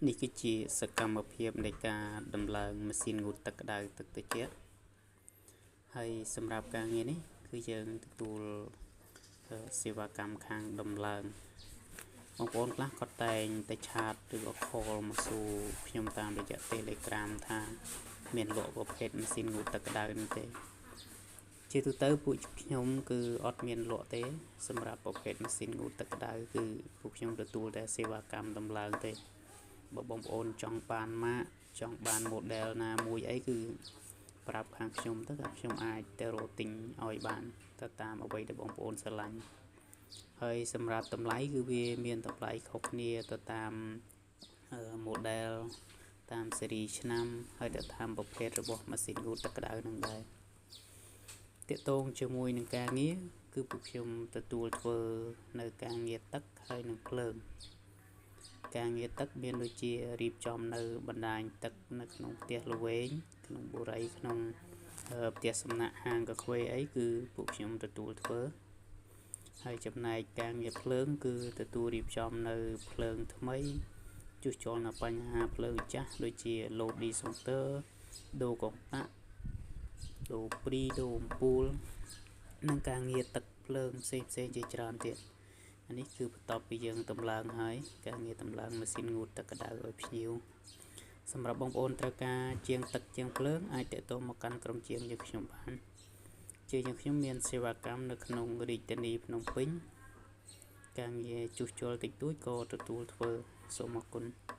នេះគឺជាសកម្មភាពនៃការដំឡើងម៉ាស៊ីនងូតទឹកក្តៅទឹកត្រជាក់ហើយសម្រាប់ការងារនេះគឺយើងទទួលសេវាកម្មខាងដំឡើងបងប្អូនខ្លះគាត់តែងតែឆាតឬក៏ call មកសួរខ្ញុំតាមរយៈ Telegram ថាមានលក់ប្រភេទម៉ាស៊ីនងូតទឹកក្តៅនេះទេជាទូទៅពួកខ្ញុំគឺអត់មានលក់ទេសម្រាប់ប្រភេទម៉ាស៊ីនងូតទឹកក្តៅគឺពួកខ្ញុំទទួលតែសេវាកម្មដំឡើងទេបើបងប្អូនចង់បានម៉ាកចង់បាន model ណាមួយអីគឺប្រាប់ខាងខ្ញុំទៅខ្ញុំអាចទៅរកទិញឲ្យបានទៅតាមអ្វីដែលបងប្អូនស្រឡាញ់ហើយសម្រាប់តម្លៃគឺវាមានតម្លៃខុសគ្នាទៅតាម model តាម series ឆ្នាំហើយទៅតាមប្រភេទរបស់ម៉ាស៊ីនងូតទឹកក្តៅនឹងដែរទាក់ទងជាមួយនឹងការងារគឺពួកខ្ញុំទទួលធ្វើនៅការងារទឹកហើយនឹងភ្លើងការងារទឹកមានដូចជារៀបចំនៅបណ្ដាញទឹកនៅក្នុងផ្ទះល្វែងក្នុងបុរីក្នុងផ្ទះសំណាក់ហាងកាហ្វេអីគឺពួកខ្ញុំទទួលធ្វើហើយចំណែកការងារភ្លើងគឺទទួលរៀបចំនៅភ្លើងថ្មីជួសជុលនៅបញ្ហាភ្លើងចាស់ដូចជា load disjunction ដូរកុងតាក់ដូរព្រីដូរអំពូលនិងការងារទឹកភ្លើងផ្សេងជាច្រើនទៀតអានេះគឺបន្ទាប់ពីយើងតម្លើងហើយការងារតម្លើងម៉ាស៊ីនងូតទឹកក្តៅឲ្យភ្ញៀវសម្រាប់បងប្អូនត្រូវការជាងទឹកជាងភ្លើងអាចទាក់ទងមកកាន់ក្រុមជាងយើងខ្ញុំបានជាយើងខ្ញុំមានសេវាកម្មនៅក្នុងរាជធានីភ្នំពេញការងារជួសជុលតិចតួចក៏ទទួលធ្វើសូមអរគុណ